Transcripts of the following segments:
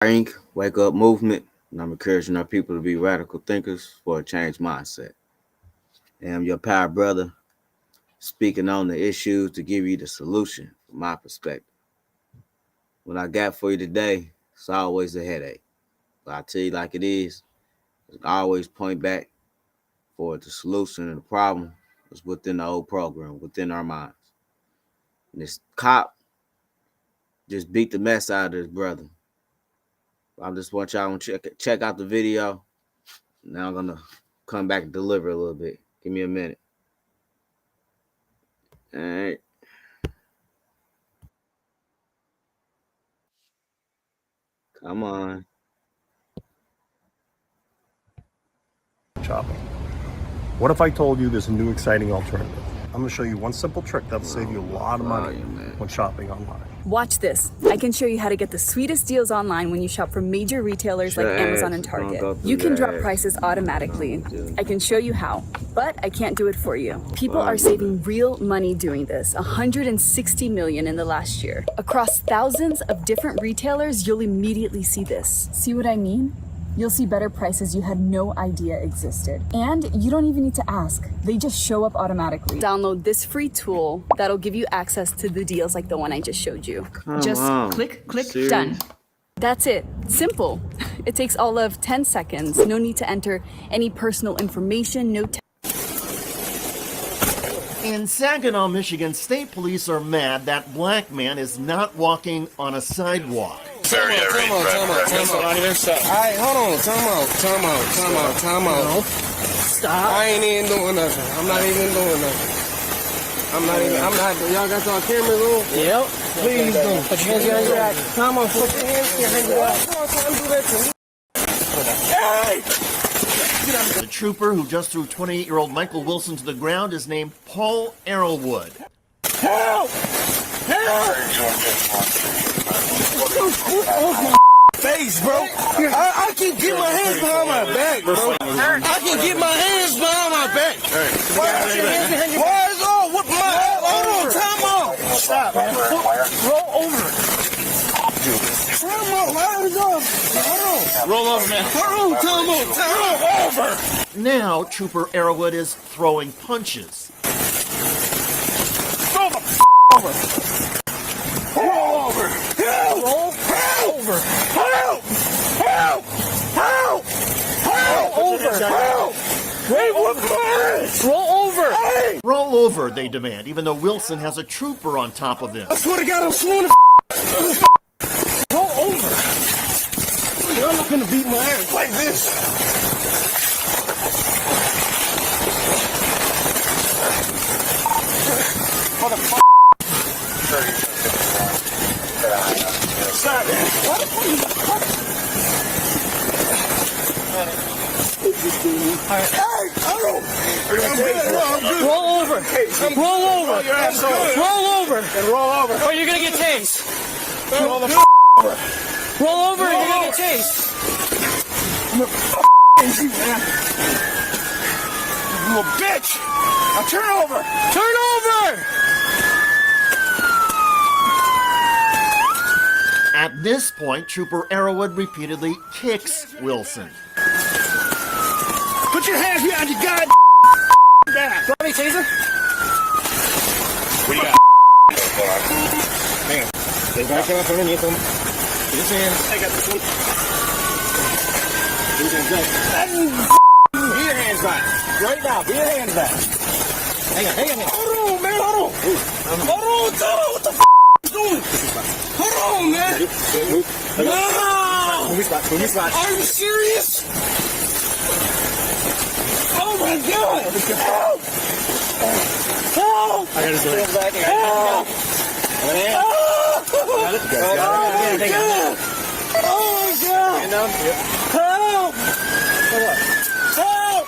Inc. Wake Up Movement, and I'm encouraging our people to be radical thinkers for a changed mindset. And I'm your power brother, speaking on the issues to give you the solution from my perspective. What I got for you today, it's always a headache. But I tell you like it is, I always point back for the solution and the problem is within the old program, within our minds. And this cop just beat the mess out of his brother. I just want y'all to check out the video. Now I'm gonna come back and deliver a little bit. Give me a minute. All right. Come on. Shopping. What if I told you there's a new exciting alternative? I'm going to show you one simple trick that'll save you a lot of money when shopping online. Watch this. I can show you how to get the sweetest deals online when you shop from major retailers like Amazon and Target. You can drop prices automatically. I can show you how, but I can't do it for you. People are saving real money doing this, 160 million in the last year. Across thousands of different retailers, you'll immediately see this. See what I mean? You'll see better prices you had no idea existed. And you don't even need to ask. They just show up automatically. Download this free tool that'll give you access to the deals like the one I just showed you. Just click, done. That's it. Simple. It takes all of 10 seconds. No need to enter any personal information, no In Saginaw, Michigan, state police are mad that black man is not walking on a sidewalk. Time out. All right, hold on. Time out. Stop. I ain't even doing nothing. I'm not even doing nothing. Y'all got y'all cameras on? Yep. Please don't. Put your hands behind your back. Come on, put your hands behind your back. Come on, do that to me. The trooper who just threw 28-year-old Michael Wilson to the ground is named Paul Arrowwood. Help! Help! Face, bro. I can get my hands behind my back, bro. I can get my hands behind my back. Why is all what my hold on, time out. Stop, man. Roll over. Time out, hold on. Roll over, man. Hold on, time over. Now, Trooper Arrowwood is throwing punches. Throw the over. Roll over. Help! Roll over. Help! Help! Help! Help! Over. Help! Wait, what? Roll over. Hey! Roll over, they demand, even though Wilson has a trooper on top of him. I swear to God, I'm slowing the roll over. I'm not gonna beat my ass like this. Motherfucker. Stop it. What the fuck? Hey, I'm good. Roll over. Roll over. Roll over. And roll over. Or you're gonna get tased. Roll over. Roll over and you're gonna get tased. You little bitch. Now turn over. Turn over. At this point, Trooper Arrowwood repeatedly kicks Wilson. Put your hands behind your god back. Throw me, taser. What do you got? Man, they back up underneath him. Get his hands. I got this one. Get his hands back. Be your hands back. Right now, be your hands back. Hang on. Hold on, man, hold on. Hold on, what the f*** is doing? Hold on, man. No! Move spot. Are you serious? Oh my God! Help! Help! I gotta do it. Help! Help! Oh my God! Oh my God! Help! Help!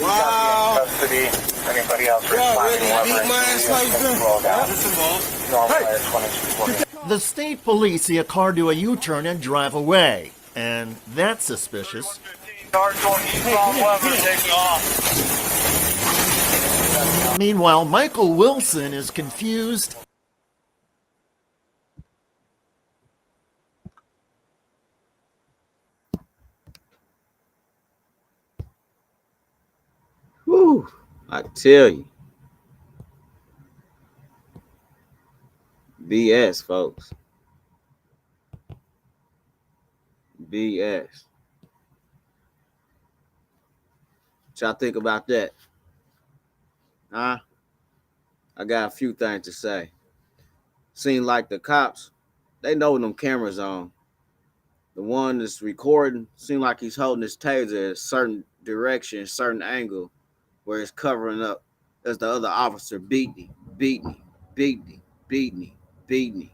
Wow! Anybody else responding? The state police see a car do a U-turn and drive away. And that's suspicious. Cars going eastbound, west, taking off. Meanwhile, Michael Wilson is confused. Whew, I tell you. BS, folks. BS. What y'all think about that? Huh? I got a few things to say. Seem like the cops, they know when them cameras on. The one that's recording seem like he's holding his taser at a certain direction, certain angle, where it's covering up as the other officer beating him, beating him, beating him, beating him, beating him.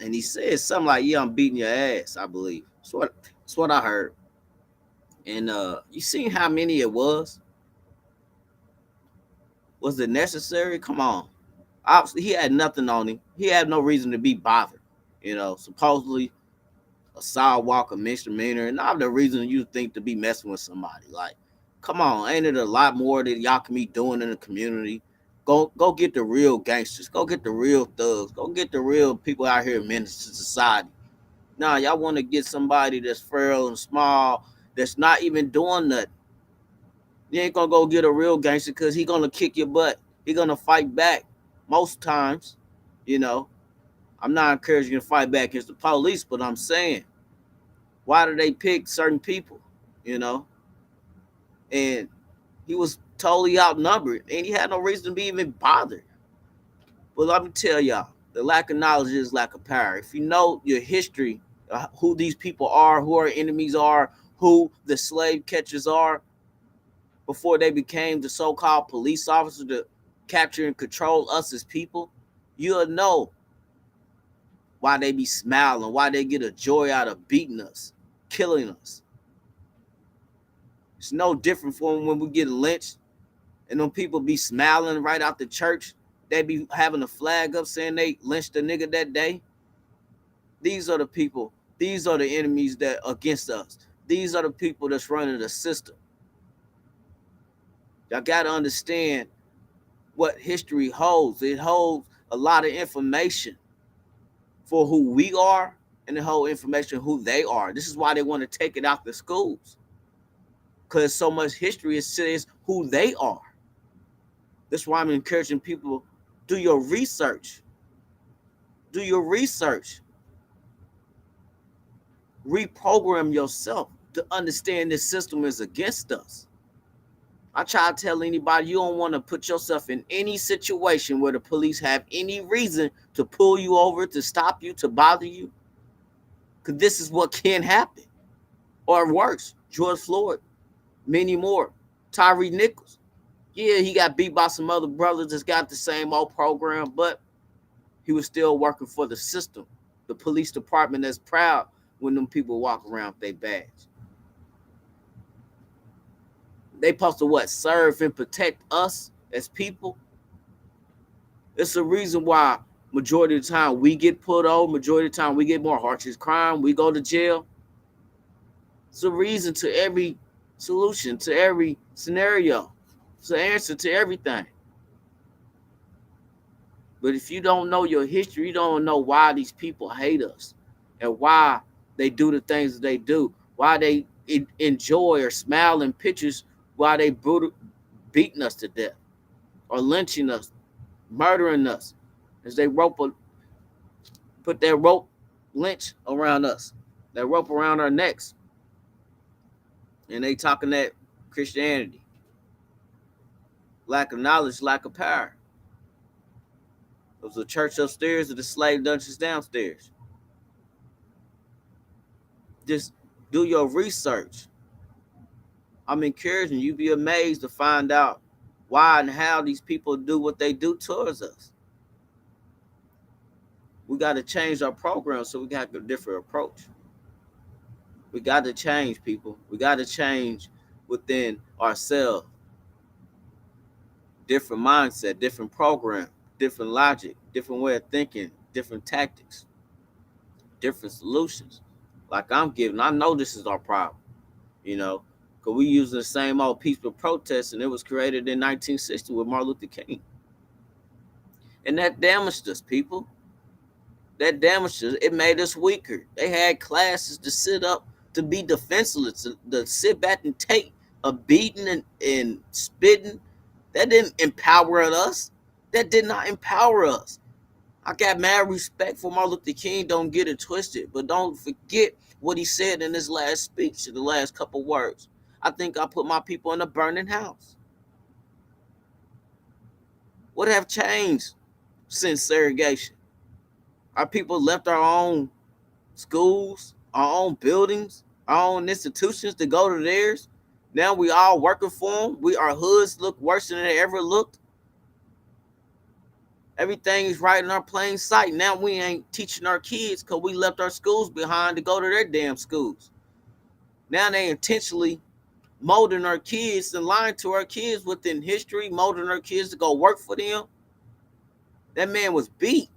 And he said something like, "Yeah, I'm beating your ass," I believe. That's what I heard. And you seen how many it was? Was it necessary? Come on. Obviously, he had nothing on him. He had no reason to be bothered. You know, supposedly a sidewalk, a misdemeanor, and not the reason you think to be messing with somebody. Like, come on, ain't it a lot more that y'all can be doing in the community? Go get the real gangsters. Go get the real thugs. Go get the real people out here menacing society. Nah, y'all want to get somebody that's frail and small, that's not even doing nothing. You ain't gonna go get a real gangster because he gonna kick your butt. He gonna fight back most times. You know, I'm not encouraging you to fight back against the police, but I'm saying, why do they pick certain people? You know, and he was totally outnumbered, and he had no reason to be even bothered. But let me tell y'all, the lack of knowledge is lack of power. If you know your history, who these people are, who our enemies are, who the slave catchers are, before they became the so-called police officer to capture and control us as people, you'll know why they be smiling, why they get a joy out of beating us, killing us. It's no different from when we get lynched and them people be smiling right out the church. They be having a flag up saying they lynched a nigga that day. These are the people. These are the enemies that are against us. These are the people that's running the system. Y'all got to understand what history holds. It holds a lot of information for who we are and the whole information who they are. This is why they want to take it out the schools, because so much history says who they are. That's why I'm encouraging people, do your research. Do your research. Reprogram yourself to understand this system is against us. I try to tell anybody, you don't want to put yourself in any situation where the police have any reason to pull you over, to stop you, to bother you. Because this is what can happen. Or worse, George Floyd, many more. Tyree Nichols. Yeah, he got beat by some other brothers that's got the same old program, but he was still working for the system. The police department that's proud when them people walk around with their badge. They supposed to what? Serve and protect us as people. It's the reason why majority of the time we get pulled over, majority of the time we get more harshest crime, we go to jail. It's a reason to every solution, to every scenario. It's an answer to everything. But if you don't know your history, you don't know why these people hate us and why they do the things that they do, why they enjoy or smile in pictures while they beating us to death or lynching us, murdering us as they put their rope lynch around us, that rope around our necks. And they talking that Christianity. Lack of knowledge, lack of power. It was the church upstairs or the slave dungeons downstairs. Just do your research. I'm encouraging you, be amazed to find out why and how these people do what they do towards us. We got to change our program so we got a different approach. We got to change, people. We got to change within ourselves. Different mindset, different program, different logic, different way of thinking, different tactics, different solutions. Like I'm giving, I know this is our problem, Because we use the same old peaceful protest, and it was created in 1960 with Martin Luther King. And that damaged us, people. That damaged us. It made us weaker. They had classes to sit up, to be defenseless, to sit back and take a beating and spitting. That didn't empower us. That did not empower us. I got mad respect for Martin Luther King. Don't get it twisted. But don't forget what he said in his last speech, the last couple words. I think I put my people in a burning house. What have changed since segregation? Our people left our own schools, our own buildings, our own institutions to go to theirs. Now we all working for them. Our hoods look worse than they ever looked. Everything is right in our plain sight. Now we ain't teaching our kids because we left our schools behind to go to their damn schools. Now they intentionally molding our kids and lying to our kids within history, molding our kids to go work for them. That man was beat.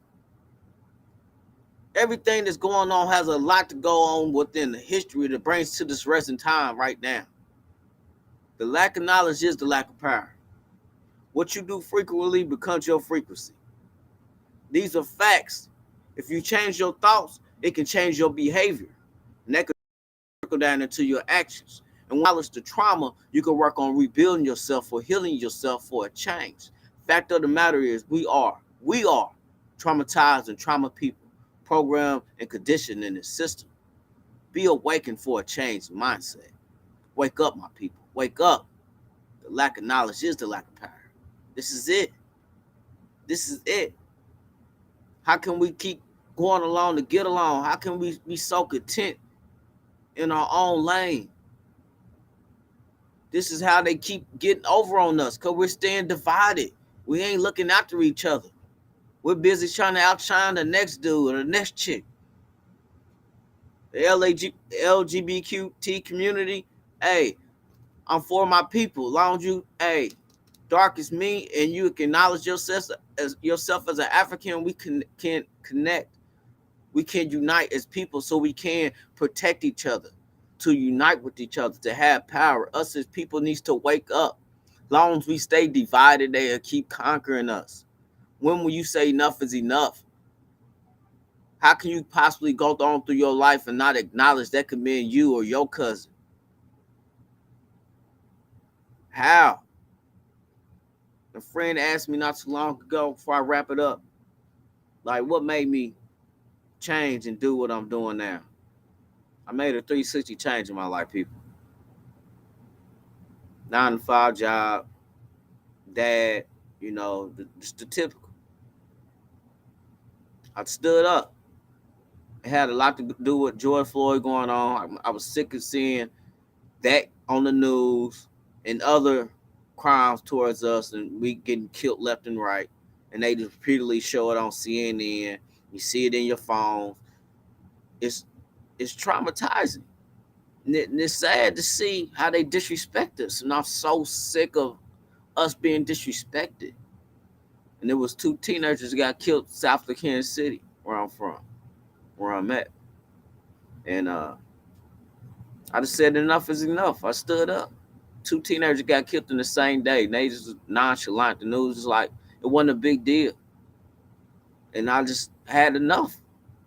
Everything that's going on has a lot to go on within the history that brings to this present time right now. The lack of knowledge is the lack of power. What you do frequently becomes your frequency. These are facts. If you change your thoughts, it can change your behavior. And that could trickle down into your actions. And while it's the trauma, you can work on rebuilding yourself or healing yourself for a change. Fact of the matter is, we are traumatized and trauma people, programmed and conditioned in this system. Be awakened for a changed mindset. Wake up, my people. Wake up. The lack of knowledge is the lack of power. This is it. This is it. How can we keep going along to get along? How can we be so content in our own lane? This is how they keep getting over on us, because we're staying divided. We ain't looking after each other. We're busy trying to outshine the next dude or the next chick. The LGBTQ community, hey, I'm for my people. As long as you, dark as me, and you acknowledge yourself as an African, we can connect. We can unite as people so we can protect each other, to unite with each other, to have power. Us as people needs to wake up. As long as we stay divided, they'll keep conquering us. When will you say enough is enough? How can you possibly go on through your life and not acknowledge that could mean you or your cousin? How? A friend asked me not too long ago, before I wrap it up, like, what made me change and do what I'm doing now? I made a 360 change in my life, people. 9-to-5 job, dad, just the typical. I stood up. It had a lot to do with George Floyd going on. I was sick of seeing that on the news and other crimes towards us, and we getting killed left and right. And they just repeatedly show it on CNN. You see it in your phone. It's traumatizing. And it's sad to see how they disrespect us. And I'm so sick of us being disrespected. And there was 2 teenagers that got killed south of Kansas City, where I'm from, where I'm at. And I just said enough is enough. I stood up. 2 teenagers got killed in the same day. And they just nonchalant. The news is like, it wasn't a big deal. And I just had enough.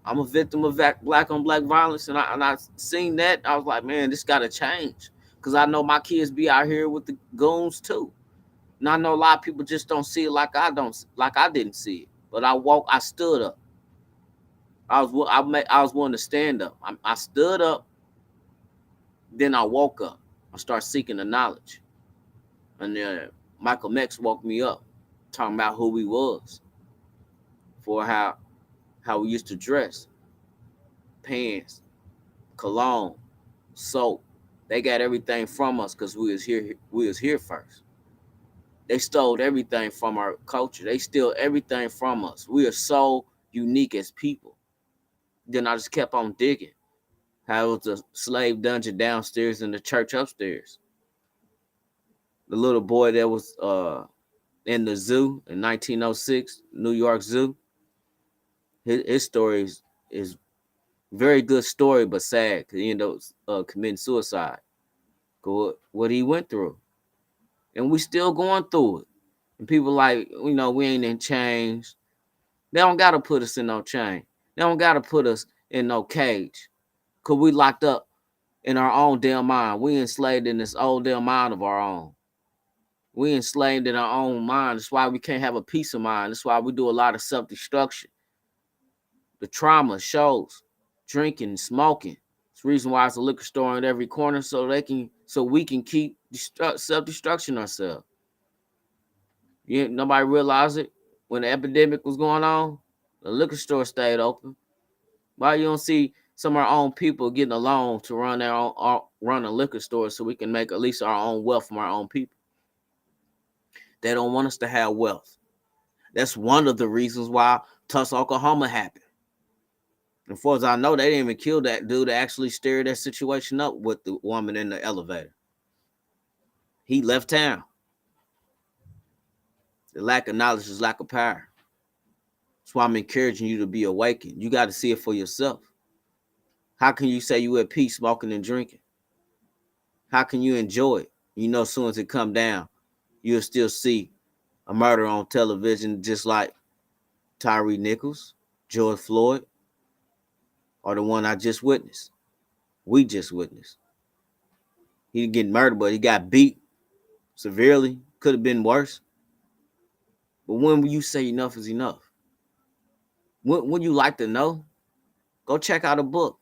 I'm a victim of black on black violence. And I seen that. I was like, man, this got to change. Because I know my kids be out here with the goons too. And I know a lot of people just don't see it like I didn't see it. But I stood up. I was willing to stand up. I stood up. Then I woke up. I started seeking the knowledge. And then Michael X woke me up, talking about who we was, for how we used to dress. Pants, cologne, soap. They got everything from us because we was here first. They stole everything from our culture. They steal everything from us. We are so unique as people. Then I just kept on digging. How it was a slave dungeon downstairs and the church upstairs. The little boy that was in the zoo in 1906, New York Zoo. His story is very good story, but sad because he ended up committing suicide. what he went through. And we still going through it. And people like, we ain't in chains. They don't got to put us in no chain. They don't got to put us in no cage. Because we locked up in our own damn mind. We enslaved in this old damn mind of our own. We enslaved in our own mind. That's why we can't have a peace of mind. That's why we do a lot of self-destruction. The trauma shows drinking, smoking. It's the reason why it's a liquor store in every corner so we can keep self-destruction ourselves. Nobody realized it when the epidemic was going on. The liquor store stayed open. Why you don't see some of our own people getting a loan to run run a liquor store so we can make at least our own wealth from our own people? They don't want us to have wealth. That's one of the reasons why Tulsa, Oklahoma happened. And far as I know, they didn't even kill that dude that actually stirred that situation up with the woman in the elevator. He left town. The lack of knowledge is lack of power. That's why I'm encouraging you to be awakened. You got to see it for yourself. How can you say you at peace smoking and drinking? How can you enjoy it? As soon as it come down, you'll still see a murder on television just like Tyree Nichols, George Floyd, or the one I just witnessed. We just witnessed. He didn't get murdered, but he got beat severely. Could have been worse. But when will you say enough is enough? When you like to know, go check out a book.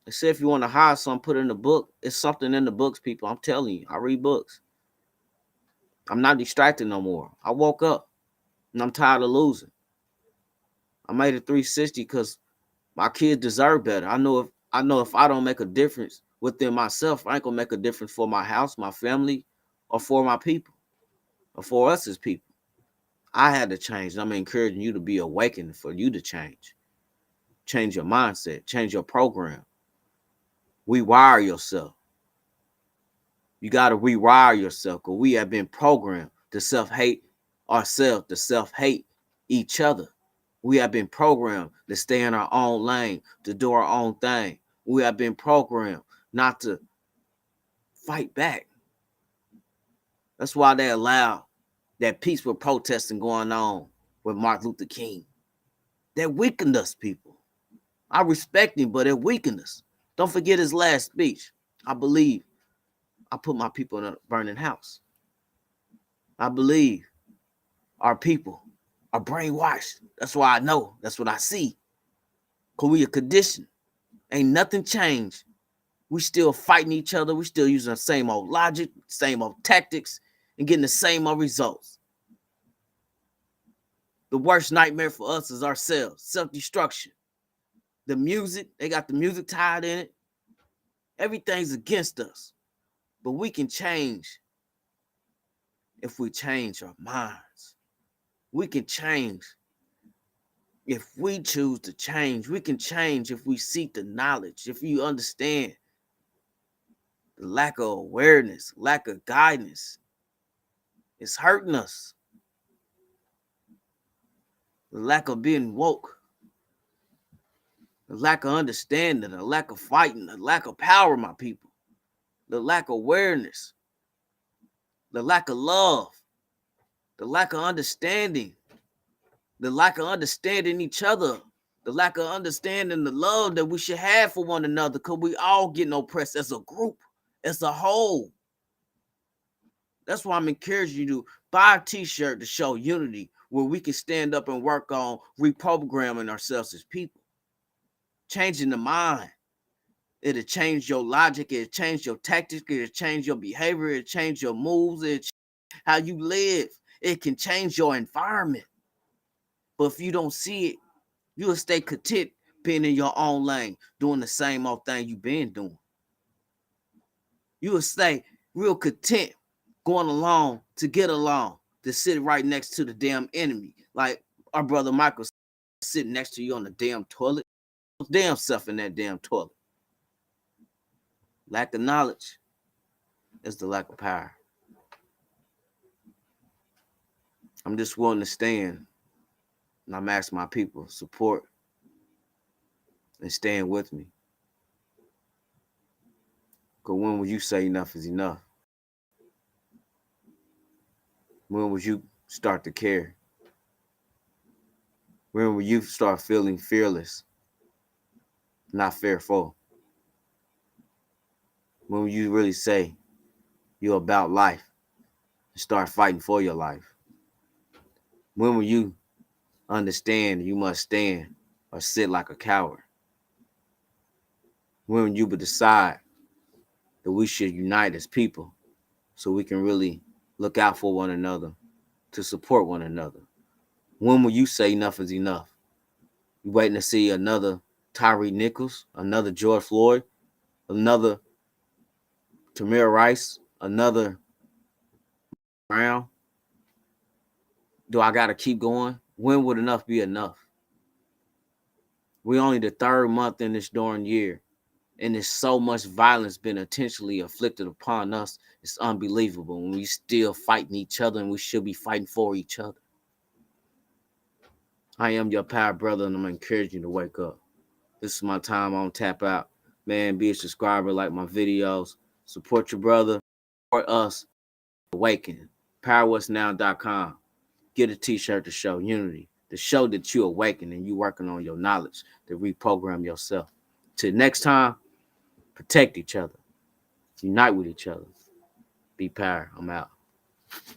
They say if you want to hide something, put it in the book. It's something in the books, people. I'm telling you, I read books. I'm not distracted no more. I woke up and I'm tired of losing. I made a 360 because my kids deserve better. I know if I don't make a difference within myself, I ain't gonna make a difference for my house, my family, or for my people, or for us as people. I had to change, and I'm encouraging you to be awakened for you to change. Change your mindset, change your program. Rewire yourself. You got to rewire yourself because we have been programmed to self-hate ourselves, to self-hate each other. We have been programmed to stay in our own lane, to do our own thing. We have been programmed not to fight back. That's why they allow that peaceful protesting going on with Martin Luther King. That weakened us, people. I respect him, but it weakened us. Don't forget his last speech. I believe I put my people in a burning house. I believe our people are brainwashed. That's why I know. That's what I see. Because we are conditioned. Ain't nothing changed. We still fighting each other. We still using the same old logic, same old tactics, and getting the same old results. The worst nightmare for us is ourselves. Self-destruction. The music, they got the music tied in it. Everything's against us. But we can change if we change our minds. We can change if we choose to change. We can change if we seek the knowledge. If you understand the lack of awareness, lack of guidance, it's hurting us. The lack of being woke, the lack of understanding, the lack of fighting, the lack of power, my people, the lack of awareness, the lack of love, the lack of understanding, the lack of understanding each other, the lack of understanding the love that we should have for one another, because we all getting oppressed as a group, as a whole. That's why I'm encouraging you to buy a t-shirt to show unity, where we can stand up and work on reprogramming ourselves as people. Changing the mind. It'll change your logic, it'll change your tactics, it'll change your behavior, it'll change your moves, it'll change how you live. It can change your environment. But if you don't see it, you'll stay content being in your own lane, doing the same old thing you've been doing. You'll stay real content going along to get along, to sit right next to the damn enemy. Like our brother Michael sitting next to you on the damn toilet. Damn self in that damn toilet. Lack of knowledge is the lack of power. I'm just willing to stand, and I'm asking my people support and stand with me. Because when will you say enough is enough? When will you start to care? When will you start feeling fearless, not fearful? When will you really say you're about life and start fighting for your life? When will you understand you must stand or sit like a coward? When will you decide that we should unite as people so we can really look out for one another, to support one another? When will you say enough is enough? You waiting to see another Tyree Nichols, another George Floyd, another Tamir Rice, another Brown? Do I got to keep going? When would enough be enough? We're only the third month in this darn year, and there's so much violence been intentionally inflicted upon us. It's unbelievable. And we still fighting each other, and we should be fighting for each other. I am your power brother, and I'm encouraging you to wake up. This is my time on Tap Out. Man, be a subscriber, like my videos, support your brother, support us, awaken. PowerWhat'sNow.com. Get a t-shirt to show unity, to show that you awaken and you working on your knowledge to reprogram yourself. Till next time, protect each other, unite with each other. Be power. I'm out.